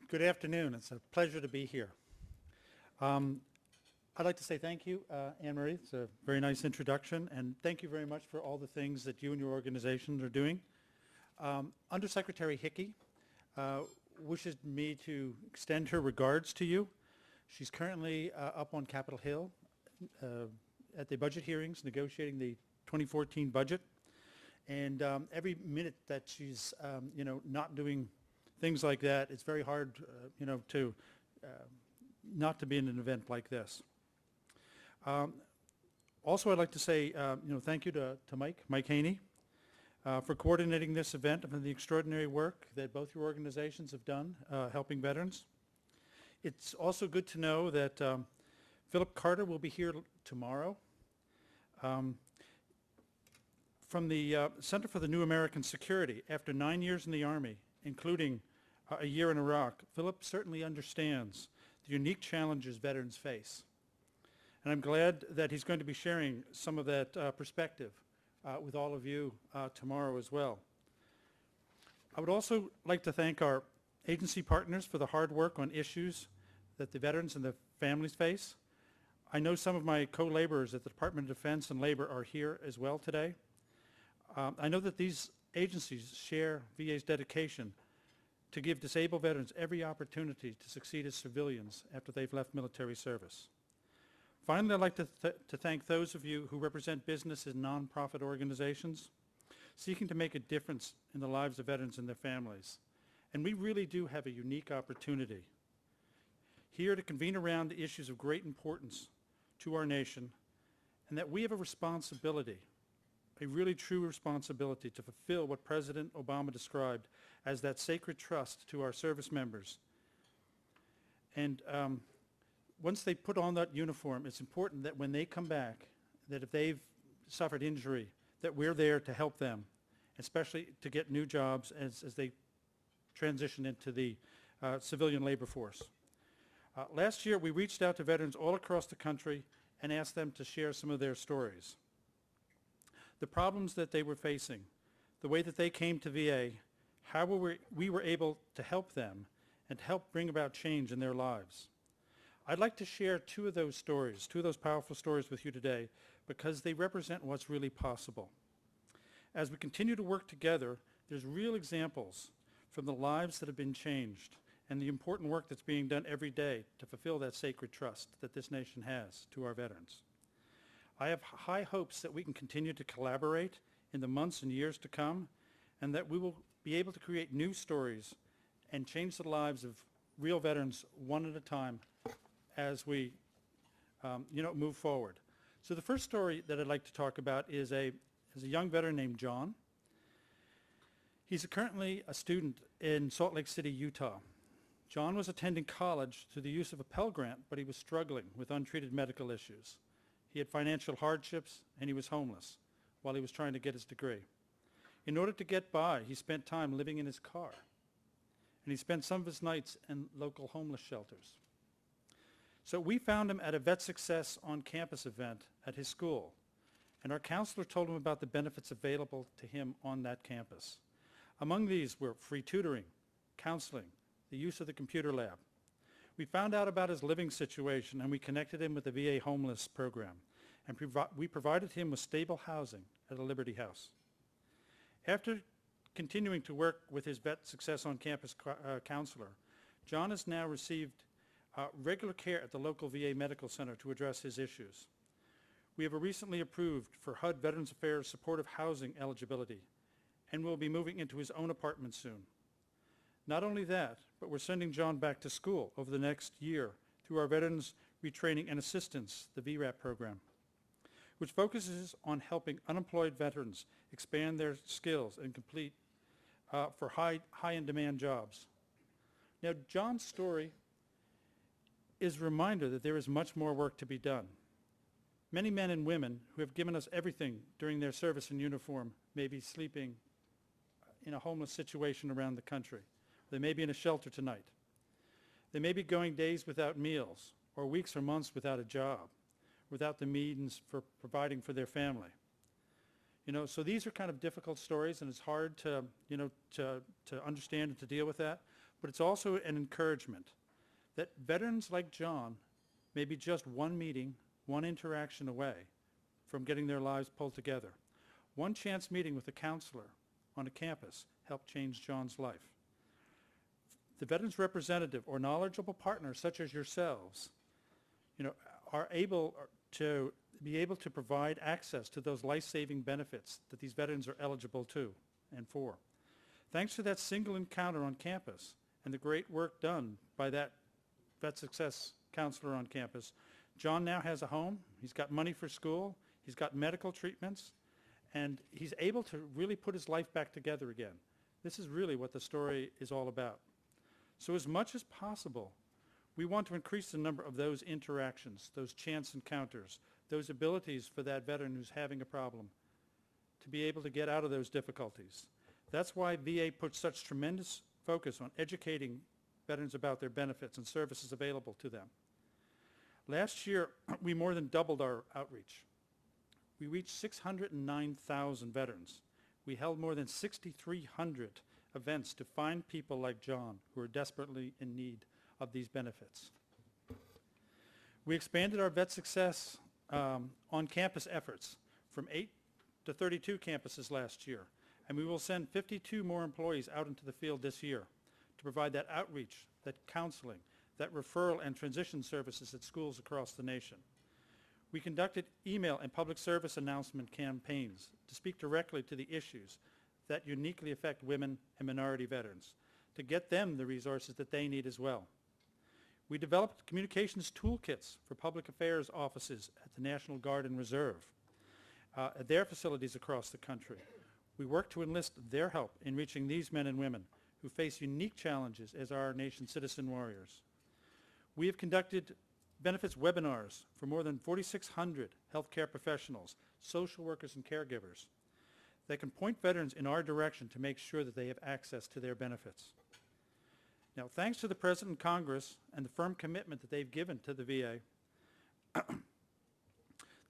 Good afternoon. It's a pleasure to be here. I'd like to say thank you, Anne Marie. It's a very nice introduction, and thank you very much for all the things that you and your organization are doing. Undersecretary Hickey wishes me to extend her regards to you. She's currently up on Capitol Hill at the budget hearings, negotiating the 2014 budget. And every minute that she's, not doing things like that, it's very hard, to not to be in an event like this. Also, I'd like to say, thank you to Mike Haney, for coordinating this event and for the extraordinary work that both your organizations have done helping veterans. It's also good to know that Philip Carter will be here tomorrow. From the Center for the New American Security, after 9 years in the Army, including a year in Iraq, Philip certainly understands the unique challenges veterans face. And I'm glad that he's going to be sharing some of that perspective with all of you tomorrow as well. I would also like to thank our agency partners for the hard work on issues that the veterans and the families face. I know some of my co-laborers at the Department of Defense and Labor are here as well today. I know that these agencies share VA's dedication to give disabled veterans every opportunity to succeed as civilians after they've left military service. Finally, I'd like to thank those of you who represent businesses and nonprofit organizations seeking to make a difference in the lives of veterans and their families. And we really do have a unique opportunity here to convene around the issues of great importance to our nation, and that we have a responsibility, a really true responsibility, to fulfill what President Obama described as that sacred trust to our service members. And once they put on that uniform, it's important that when they come back, that if they've suffered injury, that we're there to help them, especially to get new jobs as they transition into the civilian labor force. Last year, we reached out to veterans all across the country and asked them to share some of their stories. The problems that they were facing, the way that they came to VA, how we were able to help them and to help bring about change in their lives. I'd like to share two of those stories, two of those powerful stories with you today, because they represent what's really possible. As we continue to work together, there's real examples from the lives that have been changed and the important work that's being done every day to fulfill that sacred trust that this nation has to our veterans. I have high hopes that we can continue to collaborate in the months and years to come, and that we will be able to create new stories and change the lives of real veterans one at a time as we move forward. So the first story that I'd like to talk about is a young veteran named John. He's currently a student in Salt Lake City, Utah. John was attending college through the use of a Pell Grant, but he was struggling with untreated medical issues. He had financial hardships, and he was homeless while he was trying to get his degree. In order to get by, he spent time living in his car, and he spent some of his nights in local homeless shelters. So we found him at a Vet Success on Campus event at his school, and our counselor told him about the benefits available to him on that campus. Among these were free tutoring, counseling, the use of the computer lab. We found out about his living situation, and we connected him with the VA homeless program, and we provided him with stable housing at a Liberty House. After continuing to work with his Vet Success on Campus counselor, John has now received regular care at the local VA Medical Center to address his issues. We have a recently approved for HUD Veterans Affairs supportive housing eligibility, and will be moving into his own apartment soon. Not only that, but we're sending John back to school over the next year through our Veterans Retraining and Assistance, the VRAP program, which focuses on helping unemployed veterans expand their skills and complete for high-in-demand jobs. Now, John's story is a reminder that there is much more work to be done. Many men and women who have given us everything during their service in uniform may be sleeping in a homeless situation around the country. They may be in a shelter tonight. They may be going days without meals, or weeks or months without a job, without the means for providing for their family. So these are kind of difficult stories, and it's hard to understand and to deal with that. but it's also an encouragement that veterans like John may be just one meeting, one interaction away from getting their lives pulled together. One chance meeting with a counselor on a campus helped change John's life. The veterans representative or knowledgeable partner such as yourselves, are able to be able to provide access to those life-saving benefits that these veterans are eligible to and for. Thanks to that single encounter on campus and the great work done by that Vet Success counselor on campus, John now has a home, he's got money for school, he's got medical treatments, and he's able to really put his life back together again. This is really what the story is all about. So as much as possible, we want to increase the number of those interactions, those chance encounters, those abilities for that veteran who's having a problem to be able to get out of those difficulties. That's why VA puts such tremendous focus on educating veterans about their benefits and services available to them. Last year, we more than doubled our outreach. We reached 609,000 veterans. We held more than 6,300 events to find people like John who are desperately in need of these benefits. We expanded our Vet Success on-campus efforts from 8 to 32 campuses last year, and we will send 52 more employees out into the field this year to provide that outreach, that counseling, that referral and transition services at schools across the nation. We conducted email and public service announcement campaigns to speak directly to the issues that uniquely affect women and minority veterans, to get them the resources that they need as well. We developed communications toolkits for public affairs offices at the National Guard and Reserve, at their facilities across the country. We worked to enlist their help in reaching these men and women who face unique challenges as our nation's citizen warriors. We have conducted benefits webinars for more than 4,600 healthcare professionals, social workers, and caregivers that can point veterans in our direction to make sure that they have access to their benefits. Now, thanks to the President and Congress and the firm commitment that they've given to the VA,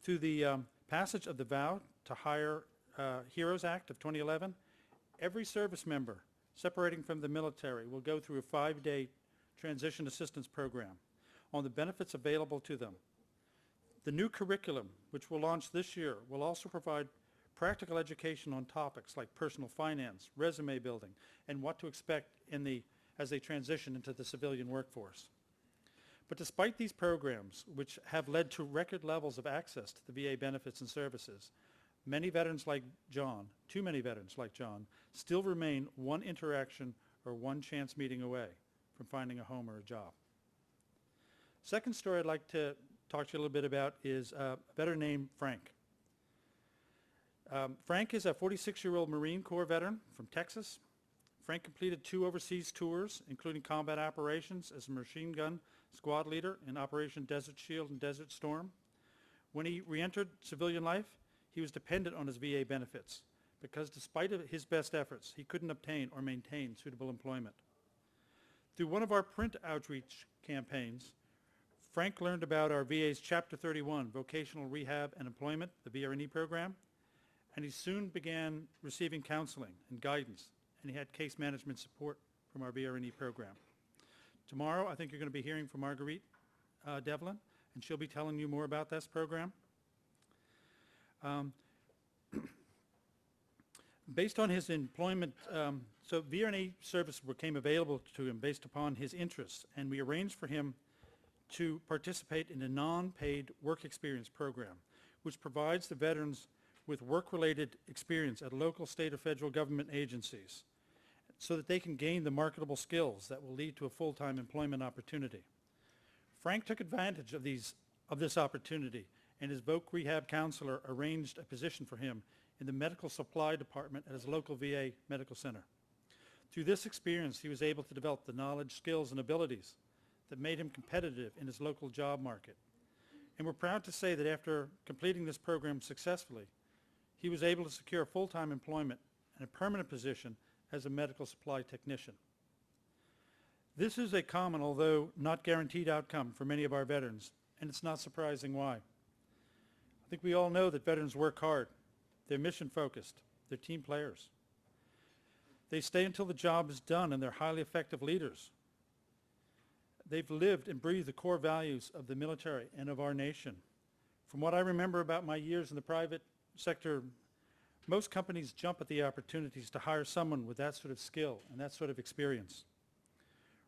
through the passage of the Vow to Hire Heroes Act of 2011, every service member separating from the military will go through a 5-day transition assistance program on the benefits available to them. The new curriculum, which will launch this year, will also provide practical education on topics like personal finance, resume building, and what to expect as they transition into the civilian workforce. But despite these programs, which have led to record levels of access to the VA benefits and services, many veterans like John, too many veterans like John, still remain one interaction or one chance meeting away from finding a home or a job. Second story I'd like to talk to you a little bit about is a veteran named Frank. Frank is a 46-year-old Marine Corps veteran from Texas. Frank completed 2 overseas tours, including combat operations as a machine gun squad leader in Operation Desert Shield and Desert Storm. When he re-entered civilian life, he was dependent on his VA benefits because despite his best efforts, he couldn't obtain or maintain suitable employment. Through one of our print outreach campaigns, Frank learned about our VA's Chapter 31 Vocational Rehab and Employment, the VRNE program, and he soon began receiving counseling and guidance, and he had case management support from our VRNE program. Tomorrow, I think you're going to be hearing from Marguerite Devlin, and she'll be telling you more about this program. Based on his employment, so VRNE service became available to him based upon his interests, and we arranged for him to participate in a non-paid work experience program, which provides the veterans with work-related experience at local, state, or federal government agencies so that they can gain the marketable skills that will lead to a full-time employment opportunity. Frank took advantage of this opportunity, and his voc rehab counselor arranged a position for him in the medical supply department at his local VA medical center. Through this experience, he was able to develop the knowledge, skills, and abilities that made him competitive in his local job market. And we're proud to say that after completing this program successfully, he was able to secure full-time employment and a permanent position as a medical supply technician. This is a common, although not guaranteed, outcome for many of our veterans, and it's not surprising why. I think we all know that veterans work hard, they're mission-focused, they're team players. They stay until the job is done, and they're highly effective leaders. They've lived and breathed the core values of the military and of our nation. From what I remember about my years in the private sector, most companies jump at the opportunities to hire someone with that sort of skill and that sort of experience.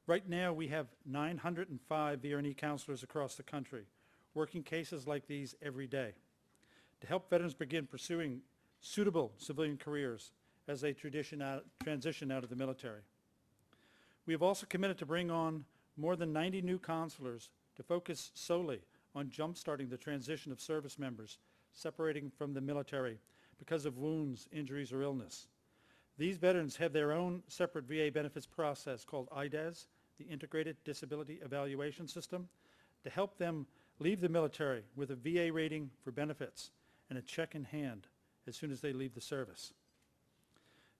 Right now, we have 905 VRE counselors across the country, working cases like these every day to help veterans begin pursuing suitable civilian careers as they transition out of the military. We have also committed to bring on more than 90 new counselors to focus solely on jump-starting the transition of service members separating from the military because of wounds, injuries, or illness. These veterans have their own separate VA benefits process called IDES, the Integrated Disability Evaluation System, to help them leave the military with a VA rating for benefits and a check in hand as soon as they leave the service.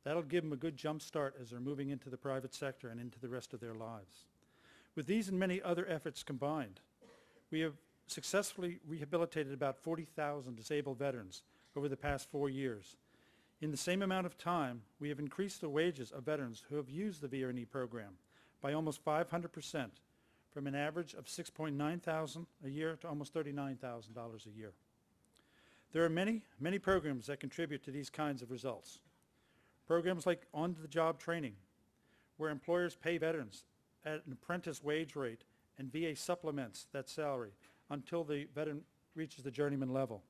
That'll give them a good jump start as they're moving into the private sector and into the rest of their lives. With these and many other efforts combined, we have successfully rehabilitated about 40,000 disabled veterans over the past 4 years. In the same amount of time, we have increased the wages of veterans who have used the VRE program by almost 500%, from an average of $6,900 a year to almost $39,000 a year. There are many, many programs that contribute to these kinds of results. Programs like on-the-job training, where employers pay veterans at an apprentice wage rate and VA supplements that salary until the veteran reaches the journeyman level.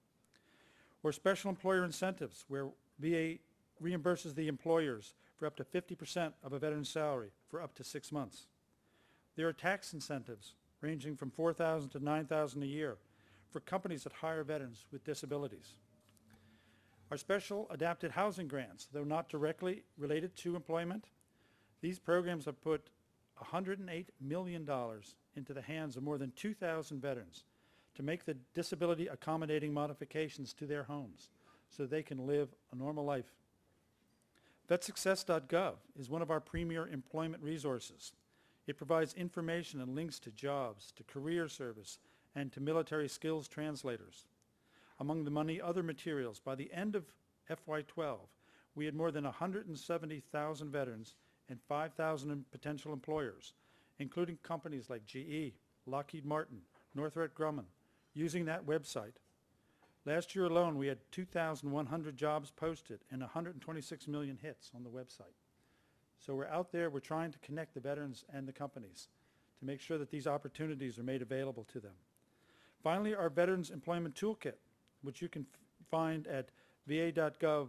Or special employer incentives, where VA reimburses the employers for up to 50% of a veteran's salary for up to 6 months. There are tax incentives ranging from $4,000 to $9,000 a year for companies that hire veterans with disabilities. Our special adapted housing grants, though not directly related to employment, these programs have put $108 million into the hands of more than 2,000 veterans to make the disability accommodating modifications to their homes so they can live a normal life. VetSuccess.gov is one of our premier employment resources. It provides information and links to jobs, to career service, and to military skills translators. Among the many other materials, by the end of FY12, we had more than 170,000 veterans and 5,000 potential employers, including companies like GE, Lockheed Martin, Northrop Grumman, using that website. Last year alone, we had 2,100 jobs posted and 126 million hits on the website. So we're out there, we're trying to connect the veterans and the companies to make sure that these opportunities are made available to them. Finally, our Veterans Employment Toolkit, which you can find at va.gov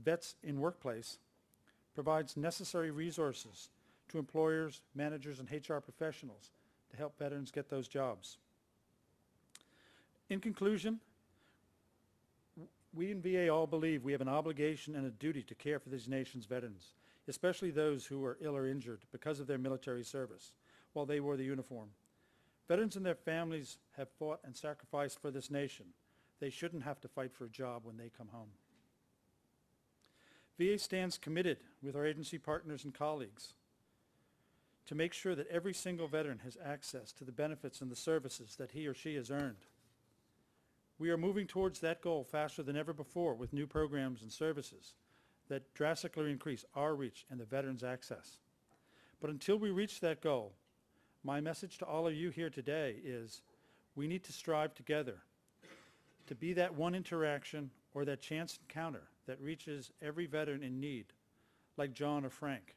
Vets in Workplace, provides necessary resources to employers, managers, and HR professionals to help veterans get those jobs. In conclusion, we in VA all believe we have an obligation and a duty to care for this nation's veterans, especially those who are ill or injured because of their military service while they wore the uniform. Veterans and their families have fought and sacrificed for this nation. They shouldn't have to fight for a job when they come home. VA stands committed with our agency partners and colleagues to make sure that every single veteran has access to the benefits and the services that he or she has earned. We are moving towards that goal faster than ever before with new programs and services that drastically increase our reach and the veterans' access. But until we reach that goal, my message to all of you here today is we need to strive together to be that one interaction or that chance encounter that reaches every veteran in need, like John or Frank,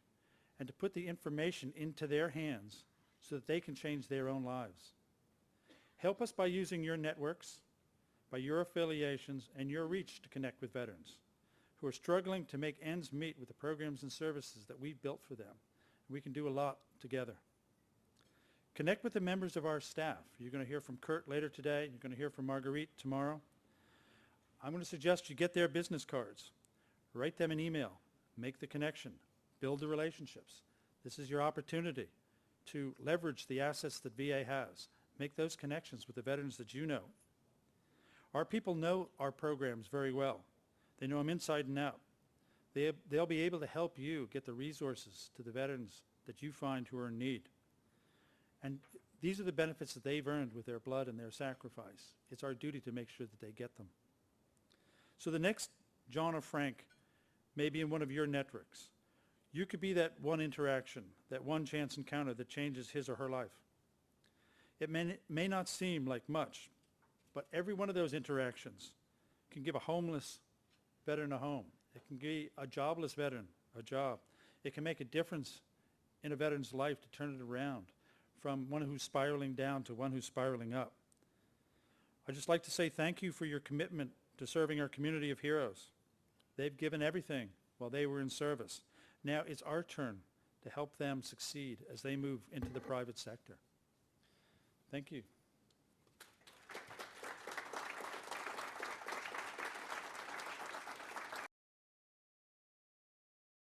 and to put the information into their hands so that they can change their own lives. Help us by using your networks, by your affiliations, and your reach to connect with veterans who are struggling to make ends meet with the programs and services that we've built for them. We can do a lot together. Connect with the members of our staff. You're going to hear from Kurt later today. You're going to hear from Marguerite tomorrow. I'm going to suggest you get their business cards. Write them an email. Make the connection. Build the relationships. This is your opportunity to leverage the assets that VA has. Make those connections with the veterans that you know. Our people know our programs very well. They know them inside and out. They'll be able to help you get the resources to the veterans that you find who are in need. And these are the benefits that they've earned with their blood and their sacrifice. It's our duty to make sure that they get them. So the next John or Frank may be in one of your networks. You could be that one interaction, that one chance encounter that changes his or her life. It may not seem like much, but every one of those interactions can give a homeless veteran a home. It can give a jobless veteran a job. It can make a difference in a veteran's life to turn it around from one who's spiraling down to one who's spiraling up. I'd just like to say thank you for your commitment to serving our community of heroes. They've given everything while they were in service. Now it's our turn to help them succeed as they move into the private sector. Thank you.